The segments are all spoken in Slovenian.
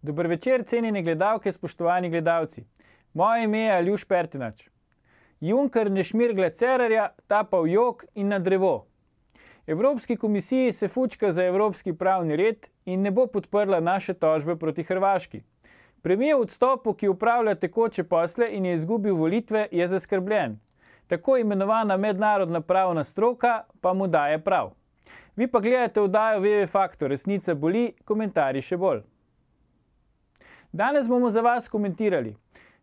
Dober večer, cenjene gledalke, spoštovani gledalci. Moje ime je Aljuš Pertinač. Juncker ne šmirgle Cerarja, ta pa v jok in na drevo. Evropski komisiji se fučka za evropski pravni red in ne bo podprla naše tožbe proti Hrvaški. Premijer v odstopu, ki upravlja tekoče posle in je izgubil volitve, je zaskrbljen. Tako imenovana mednarodna pravna stroka pa mu daje prav. Vi pa gledate oddajo VV Faktor, resnica boli, komentarji še bolj. Danes bomo za vas komentirali.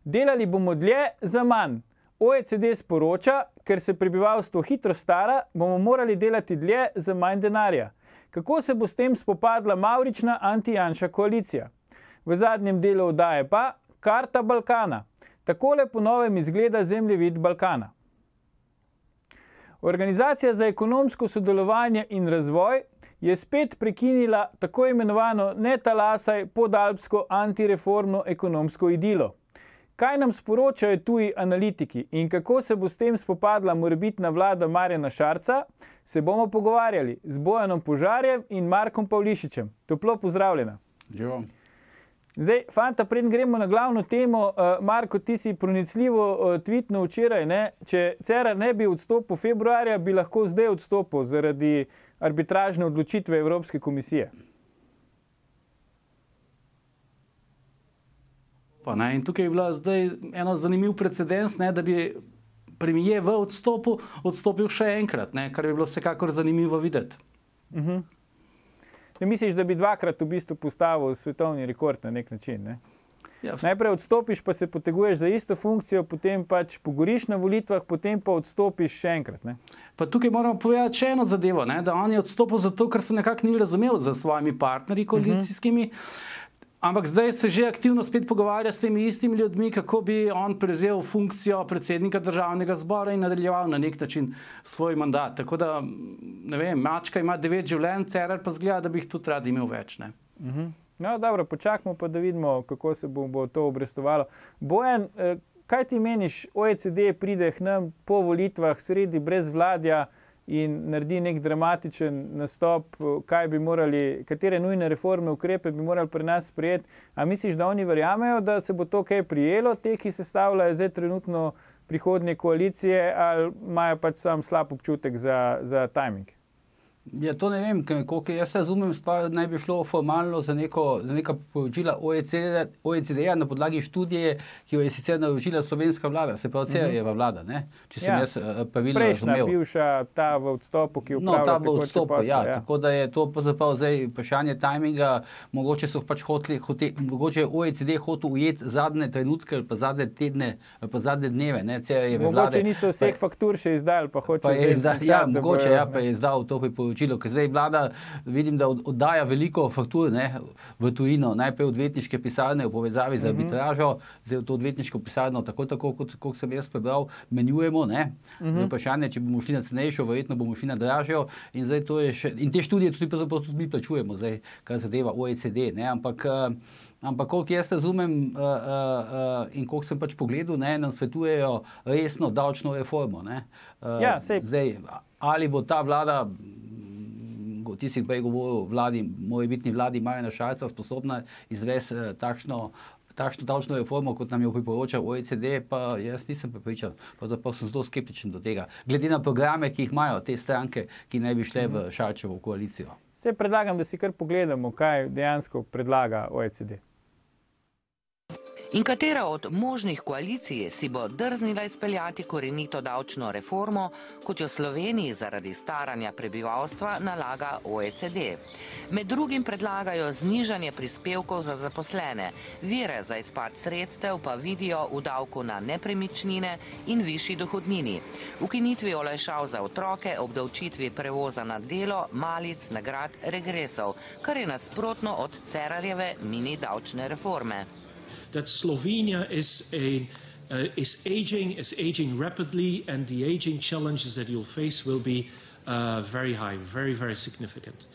Delali bomo dlje za manj. OECD sporoča, ker se prebivalstvo hitro stara, bomo morali delati dlje za manj denarja. Kako se bo s tem spopadla mavrična anti-Janša koalicija? V zadnjem delu oddaje pa karta Balkana. Takole po novem izgleda zemljevid Balkana. Organizacija za ekonomsko sodelovanje in razvoj je spet prekinila tako imenovano ne talasaj podalpsko antireformno ekonomsko idilo. Kaj nam sporočajo tuji analitiki in kako se bo s tem spopadla morebitna vlada Marjana Šarca, se bomo pogovarjali z Bojanom Požarjem in Markom Pavlišičem. Toplo pozdravljena. Živo. Zdaj, fanta, preden gremo na glavno temo, Marko, ti si pronicljivo tweetno včeraj, ne? Če Cerar ne bi odstopil februarja, bi lahko zdaj odstopil zaradi arbitražne odločitve Evropske komisije. In tukaj je bila zdaj eno zanimiv precedens, da bi premijer v odstopu odstopil še enkrat, kar bi bilo vsekakor zanimivo videti. Misliš, da bi dvakrat v bistvu postavil svetovni rekord na nek način, ne? Ja. Najprej odstopiš, pa se poteguješ za isto funkcijo, potem pač pogoriš na volitvah, potem pa odstopiš še enkrat, ne? Pa tukaj moramo povedati še eno zadevo, da on je odstopil zato, ker se nekako ni razumel za svojimi partnerji koalicijskimi, ampak zdaj se že aktivno spet pogovarja s temi istimi ljudmi, kako bi on prevzel funkcijo predsednika državnega zbora in nadaljeval na nek način svoj mandat. Tako da, ne vem, mačka ima 9 življenj, Cerar pa zgleda, da bi jih tudi rad imel več, ne. No, dobro, počakamo pa, da vidimo, kako se bo to obrestovalo. Bojan, kaj ti meniš, OECD pride k nam po volitvah sredi brez vladja in naredi nek dramatičen nastop, katere nujne reforme, ukrepe bi morali pri nas sprejeti. A misliš, da oni verjamejo, da se bo to kaj prijelo, te, ki sestavljajo zdaj trenutno prihodnje koalicije, ali imajo pač sam slab občutek za timing? Ja, to ne vem, koliko jaz razumem, naj bi šlo formalno za neka poročila OECD-ja na podlagi študije, ki jo je sicer naročila slovenska vlada, se pravi Cerarjeva vlada, ne? Če sem jaz pravilno razumel. Prejšnja, bivša, ta v odstopu, ki upravlja tekoče posle. Ja, tako da je to pravzaprav zdaj vprašanje timinga, mogoče so pač mogoče OECD hotel ujeti zadnje trenutke ali pa zadnje tedne ali pa zadnje dneve, ne, Cerarjeve vlade. Mogoče niso vseh faktur še izdali, pa hoče mogoče, pa je izdal to priporočilo. Ker zdaj vlada, vidim, da oddaja veliko faktur v tujino, najprej odvetniške pisarne v povezavi z arbitražo, zdaj to odvetniško pisarno tako, kot sem jaz prebral, menjujemo, vprašanje, če bomo šli na cenejšo, verjetno bomo šli na dražjo in zdaj to je še, in te študije tudi mi plačujemo, zdaj, kar zadeva OECD, ampak koliko jaz razumem in koliko sem pač pogledal, nam svetujejo resno davčno reformo, zdaj, ali bo ta vlada, ti si prej govoril morebitni vladi Marjana Šarca sposobna izvesti takšno davčno reformo, kot nam jo priporoča OECD, pa jaz nisem prepričan. Pravzaprav sem zelo skeptičen do tega. Glede na programe, ki jih imajo te stranke, ki naj bi šle v Šarčevo koalicijo. Saj predlagam, da si kar pogledamo, kaj dejansko predlaga OECD. In katera od možnih koalicij si bo drznila izpeljati korenito davčno reformo, kot jo Sloveniji zaradi staranja prebivalstva nalaga OECD. Med drugim predlagajo znižanje prispevkov za zaposlene, vire za izpad sredstev pa vidijo v davku na nepremičnine in višji dohodnini, ukinitvi olajšav za otroke, obdavčitvi prevoza na delo, malic, nagrad, regresov, kar je nasprotno od Cerarjeve mini davčne reforme. That Slovenia is aging rapidly, and the aging challenges that you'll face will be very high, very, very significant.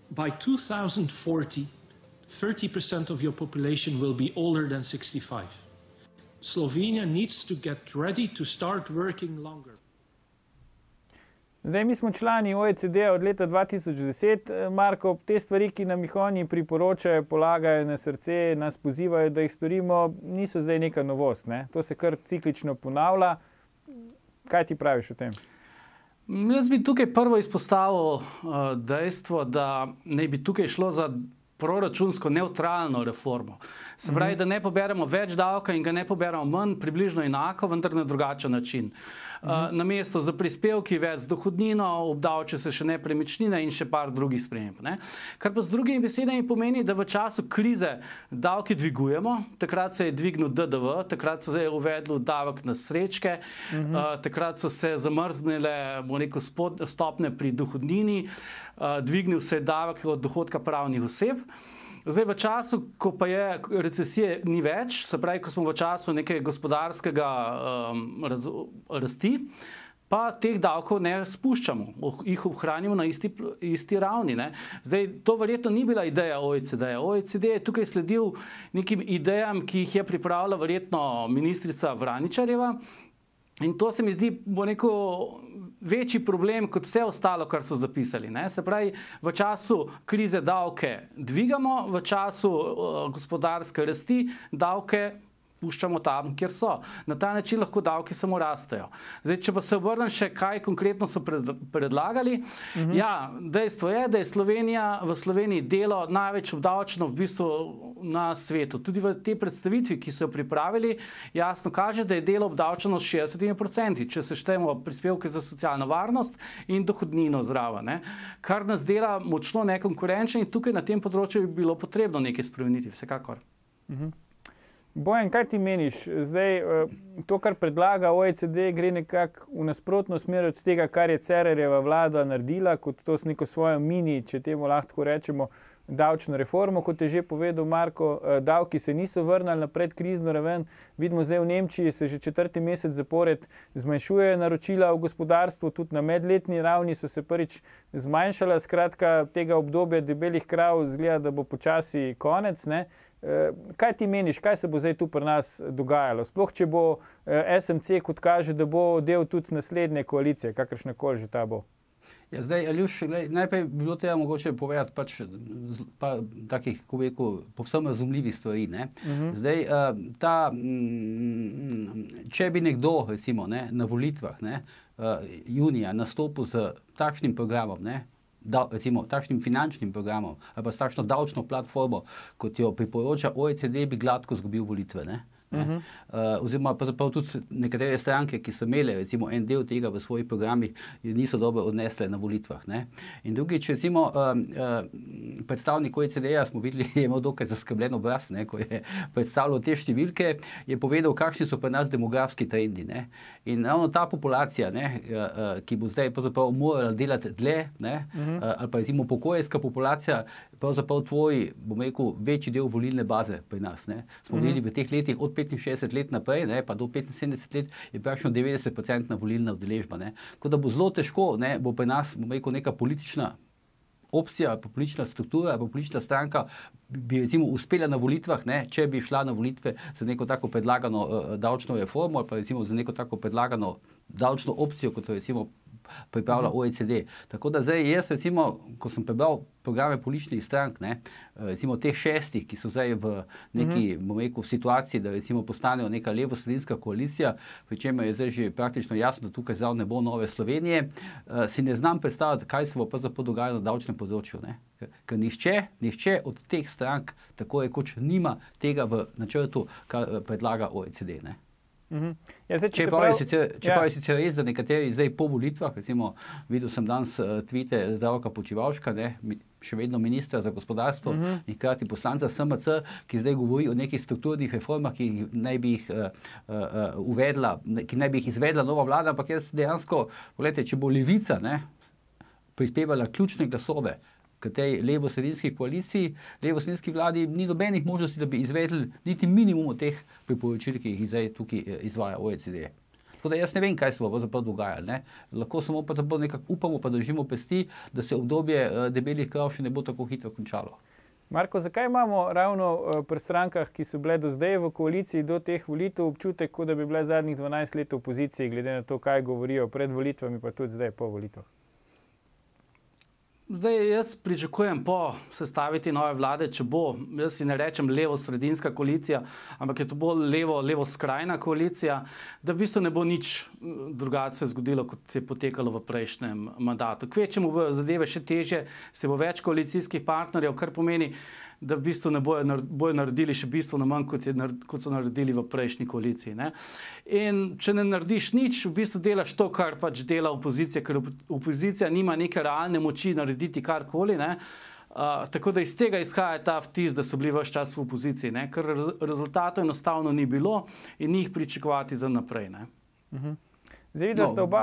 By 2040, 30% of your population will be older than 65. Slovenia needs to get ready to start working longer. Zdaj, mi smo člani OECD od leta 2010, Marko, te stvari, ki nam jih oni priporočajo, polagajo na srce, nas pozivajo, da jih storimo, niso zdaj neka novost, ne? To se kar ciklično ponavlja. Kaj ti praviš o tem? Jaz bi tukaj prvo izpostavil dejstvo, da ne bi tukaj šlo za proračunsko neutralno reformo. Se pravi, da ne poberemo več davka in ga ne poberemo manj, približno enako, vendar na drugačen način. Namesto za prispevki več z dohodnino, obdavči se še nepremičnine in še par drugih sprememb. Kar pa z drugimi besedami pomeni, da v času krize davki dvigujemo, takrat se je dvignil DDV, takrat so se uvedli davek na srečke, takrat so se zamrznile, bomo rekel, stopnje pri dohodnini, dvignil se je davek od dohodka pravnih oseb. Zdaj, v času, ko pa je recesije ni več, se pravi, ko smo v času nekega gospodarskega rasti, pa teh davkov ne spuščamo, jih ohranimo na isti ravni. Zdaj, to verjetno ni bila ideja OECD-ja. OECD je tukaj sledil nekim idejam, ki jih je pripravila verjetno ministrica Vraničarjeva. In to se mi zdi, bo neko večji problem kot vse ostalo, kar so zapisali. Se pravi, v času krize davke dvigamo, v času gospodarske rasti davke puščamo tam, kjer so. Na ta način lahko davki samo rastejo. Zdaj, če pa se obrnem še, kaj konkretno so predlagali, ja, dejstvo je, da je v Sloveniji delo največ obdavčeno v bistvu na svetu. Tudi v tej predstavitvi, ki so jo pripravili, jasno kaže, da je delo obdavčeno s 60%, če se štejemo prispevke za socialno varnost in dohodnino zraven, kar nas dela močno nekonkurenčni in tukaj na tem področju bi bilo potrebno nekaj spremeniti, vsekakor. Bojan, kaj ti meniš? Zdaj, to, kar predlaga OECD, gre nekako v nasprotno smer od tega, kar je Cerarjeva vlada naredila, kot to s neko svojo mini, če temu lahko rečemo, davčno reformo, kot je že povedal Marko, davki se niso vrnili na predkrizno raven. Vidimo zdaj v Nemčiji se že 4. mesec zapored zmanjšujejo naročila v gospodarstvu, tudi na medletni ravni so se prvič zmanjšala. Skratka, tega obdobja debelih krav izgleda, da bo počasi konec, ne? Kaj ti meniš, kaj se bo zdaj tu pri nas dogajalo? Sploh, če bo SMC, kot kaže, da bo del tudi naslednje koalicije, kakršna koli že ta bo. Ja, zdaj, Aljuš, najprej bi bilo treba mogoče povedati pa takih, ko bi rekel, povsem razumljivih stvari. Zdaj, če bi nekdo, recimo, na volitvah junija nastopil z takšnim programom, recimo takšnim finančnim programom ali pa s takšno davčno platformo, kot jo priporoča OECD, bi gladko izgubil volitve. Oziroma pravzaprav tudi nekatere stranke, ki so imele recimo en del tega v svojih programih, niso dobro odnesle na volitvah. In drugič, recimo predstavnik OECD-ja smo videli, je imel dokaj zaskrbljen obraz, ko je predstavljal te številke, je povedal, kakšni so pri nas demografski trendi. In ravno ta populacija, ki bo zdaj pravzaprav morala delati dlje, ali pa recimo pokojska populacija, pravzaprav tvoj, bom rekel, večji del volilne baze pri nas. Smo videli v teh letih od 65 let naprej, pa do 75 let je praktično 90% volilna udeležba. Tako da bo zelo težko, bo pri nas, bom rekel, neka politična opcija, politična struktura, politična stranka bi recimo uspela na volitvah, če bi šla na volitve za neko tako predlagano davčno reformo ali pa recimo za neko tako predlagano davčno opcijo, kot recimo pripravlja OECD. Tako da zdaj jaz recimo, ko sem prebral programe političnih strank, recimo teh 6, ki so zdaj v neki, bom rekel, situaciji, da recimo postanejo neka levo-sredinska koalicija, pri čemer je zdaj že praktično jasno, da tukaj zdaj ne bo Nove Slovenije, si ne znam predstavljati, kaj se bo pravzaprav dogajalo na davčnem področju. Ker nihče od teh strank tako rekoč nima tega v načrtu, kar predlaga OECD. Ja, zdaj, Čeprav je sicer res, da nekateri zdaj po volitvah, recimo videl sem danes tvite Zdravka Počivalška, še vedno ministra za gospodarstvo in hkrati poslanca SMC, ki zdaj govori o nekih strukturnih reformah, ki naj bi jih izvedla nova vlada, ampak jaz dejansko, če bo Levica prispevala ključne glasove k tej levo-sredinski koaliciji, levo-sredinski vladi ni nobenih možnosti, da bi izvedli niti minimum teh priporočil, ki jih zdaj tukaj izvaja OECD. Tako da jaz ne vem, kaj se bo pravzaprav dogajalo. Lahko samo pa nekako upamo, pa držimo pesti, da se obdobje debelih krav še ne bo tako hitro končalo. Marko, zakaj imamo ravno pri strankah, ki so bile do zdaj v koaliciji do teh volitev, občutek, kot da bi bile zadnjih 12 let v opoziciji, glede na to, kaj govorijo pred volitvami, pa tudi zdaj po volitvah? Zdaj, jaz pričakujem po sestavi te nove vlade, če bo, jaz si ne rečem levo-sredinska koalicija, ampak je to bolj levo-skrajna koalicija, da v bistvu ne bo nič drugače se zgodilo, kot je potekalo v prejšnjem mandatu. Kvečemu bo zadeve še težje, se bo več koalicijskih partnerjev, kar pomeni, da v bistvu ne bojo naredili še bistveno manj, kot so naredili v prejšnji koaliciji. Ne? In če ne narediš nič, v bistvu delaš to, kar pač dela opozicija, ker opozicija nima neke realne moči narediti karkoli, ne? Tako da iz tega izhaja ta vtis, da so bili ves čas v opoziciji, ne? Ker rezultatov enostavno ni bilo in ni jih pričakovati za naprej. Ne? Zdaj, da sta oba,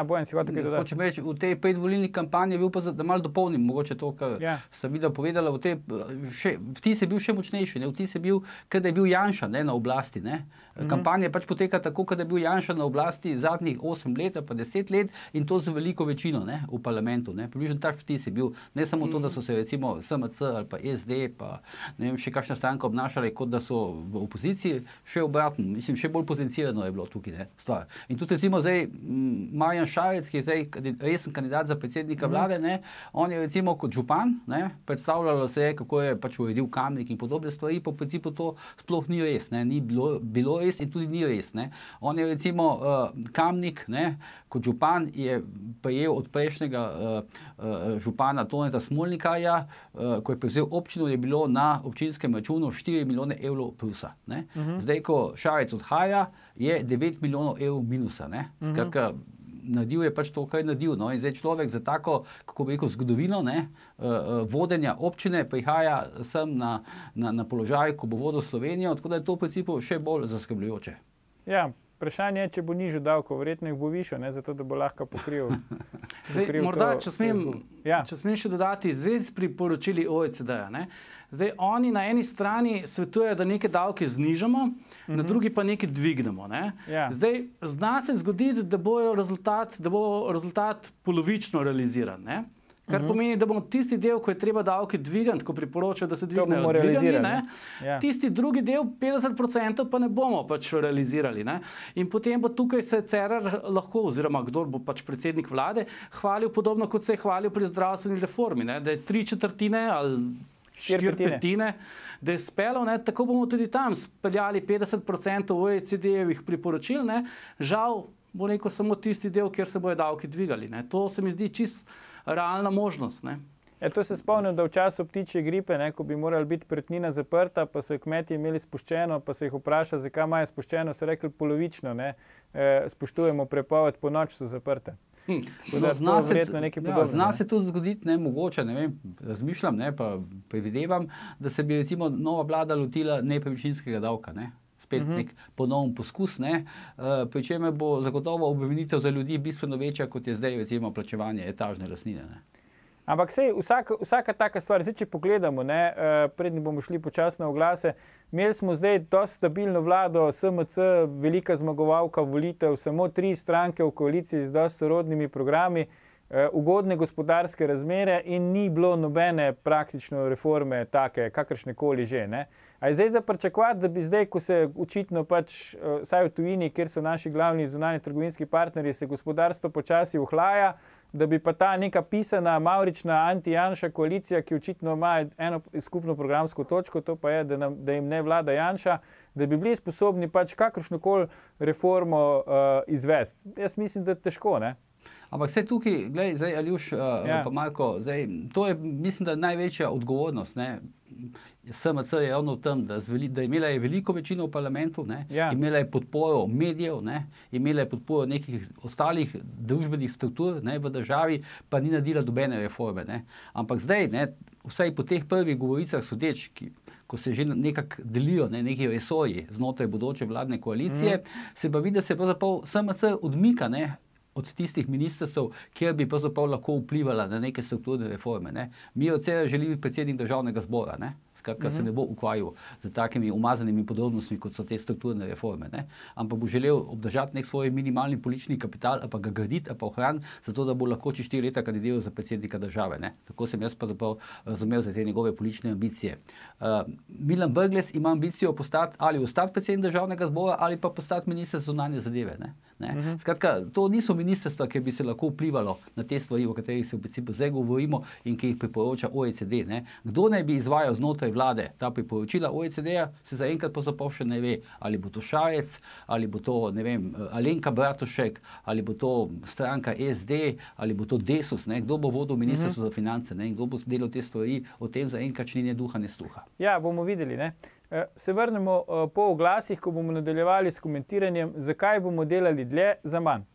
Bojan, si hotel kaj dodati. Hočem reči, v tej predvolilni kampanji je bil pa, da malo dopolnim, mogoče to, kar sta videla povedala, vtis je bil še močnejši, ne? Vtis je bil, kada je bil Janša, ne, na oblasti. Ne? Kampanja pač poteka tako, kada je bil Janša na oblasti zadnjih 8 let, pa 10 let in to z veliko večino, ne, v parlamentu. Ne? Približno tak vtis je bil, ne samo to, da so se recimo SMC ali pa SD, pa ne vem, še kakšna stranka obnašali, kot da so v opoziciji, še obratno, mislim, še bolj potencirano je bilo tukaj, ne, stvar. In tudi recimo zdaj Marjan Šarec, ki je zdaj resen kandidat za predsednika vlade, ne, on je recimo kot župan, ne, predstavljalo se je, kako je pač uredil Kamnik in podobne stvari, po principu to sploh ni res, ne, ni bilo res in tudi ni res, ne. On je recimo Kamnik, ne, kot župan je prejel od prejšnjega župana Toneta Smolnikarja, ko je prevzel občino, je bilo na občinskem računu 4 milijone evrov plusa, ne. Zdaj, ko Šarec odhaja, je 9 milijonov evrov minusa, ne. Skratka, naredil je pač to, kar je naredil. No? In zdaj človek za tako, kako bi rekel, zgodovino, ne, vodenja občine prihaja sem na položaj, ko bo vodil Slovenijo, tako da je to v principu še bolj zaskrbljujoče. Ja, vprašanje je, če bo nižjo davko, verjetno jih bo višjo, ne, zato da bo lahko pokril. Zdaj, morda, če smem še dodati, v zvezi s priporočili OECD-ja, ne. Zdaj, oni na eni strani svetujejo, da neke davke znižamo, na drugi pa neke dvignemo. Ne? Zdaj, zna se zgoditi, da bo rezultat polovično realiziran. Ne? Kar pomeni, da bomo tisti del, ko je treba davke dvigati, ko priporočajo, da se dvignejo, tisti drugi del, 50%, pa ne bomo pač realizirali. Ne? In potem bo tukaj se Cerar lahko, oziroma kdor bo pač predsednik vlade, hvalil podobno, kot se je hvalil pri zdravstveni reformi, ne? Da je 3/4 ali 4/5, da je speljal, ne, tako bomo tudi tam speljali 50% OECD-jevih priporočil, ne, žal bo neko samo tisti del, kjer se bojo davki dvigali. Ne. To se mi zdi čist realna možnost. Ne. To se spomnim, da v času ptičje gripe, ne, ko bi morala biti perutnina zaprta, pa so kmetje imeli spuščeno, pa se jih vpraša, zakaj imajo spuščeno, so rekli polovično, ne, spoštujemo prepoved, po noč so zaprte. Zna se to zgoditi, ne, mogoče, ne vem, razmišljam, ne, pa predvidevam, da se bi recimo nova vlada lotila nepremičninskega davka, ne, spet nek ponoven poskus, ne, pri čemer bo zagotovo obremenitev za ljudi bistveno večja, kot je zdaj recimo plačevanje etažne lastnine, ne. Ampak sej, vsaka taka stvar, zdaj če pogledamo, ne, prednji bomo šli počasno oglase, imeli smo zdaj dosti stabilno vlado, SMC, velika zmagovalka volitev, samo 3 stranke v koaliciji z dosti sorodnimi programi, ugodne gospodarske razmere in ni bilo nobene praktično reforme take, kakršnekoli že. Ne. A je zdaj za pričakovati, da bi zdaj, ko se očitno pač, saj v tujini, kjer so naši glavni zunanji trgovinski partnerji, se gospodarstvo počasi ohlaja, da bi pa ta neka pisana, mavrična anti-Janša koalicija, ki očitno ima eno skupno programsko točko, to pa je, da jim ne vlada Janša, da bi bili sposobni pač kakršnokoli reformo izvesti. Jaz mislim, da težko, ne? Ampak vse tukaj, gledaj, zdaj Aljuš, pa Marko, zdaj, to je, mislim, da največja odgovornost, ne. SMC je ravno v tem, da imela je veliko večino v parlamentu, ne, imela je podporo medijev, ne, imela je podporo nekih ostalih družbenih struktur, ne, v državi, pa ni naredila dobene reforme, ne. Ampak zdaj, ne, vsaj po teh prvih govoricah sodeč, ko se že nekako delijo, ne, neki resorji znotraj bodoče vladne koalicije, se pa vidi, da se pravzaprav SMC odmika, ne, od tistih ministrstv, kjer bi pravzaprav lahko vplivala na neke strukturne reforme. Ne. Miro Cerar želi biti predsednik državnega zbora. Ne. Skratka, se ne bo ukvarjal z takimi umazanimi podrobnostmi, kot so te strukturne reforme, ne? Ampak bo želel obdržati nek svoj minimalni politični kapital, ali pa ga graditi, ali pa ohraniti, zato da bo lahko čez 4 leta kandidiral za predsednika države, ne? Tako sem jaz pravzaprav razumel za te njegove politične ambicije. Milan Brglez ima ambicijo postati ali ostati predsednik državnega zbora ali pa postati minister za zunanje zadeve, ne? Skratka, to niso ministrstva, ki bi se lahko vplivalo na te stvari, o katerih se v principu zdaj govorimo in ki jih priporoča OECD. Ne? Kdo naj bi izvajal znotraj vlade ta priporočila OECD-ja, se zaenkrat pravzaprav še ne ve, ali bo to Šarec, ali bo to, ne vem, Alenka Bratušek, ali bo to stranka SD, ali bo to Desus, ne? Kdo bo vodil ministrstvo za finance, ne? In kdo bo delal te stvari, o tem zaenkrat še ni duha ne sluha. Ja, bomo videli, ne? Se vrnemo po oglasih, ko bomo nadaljevali s komentiranjem, zakaj bomo delali dlje za manj.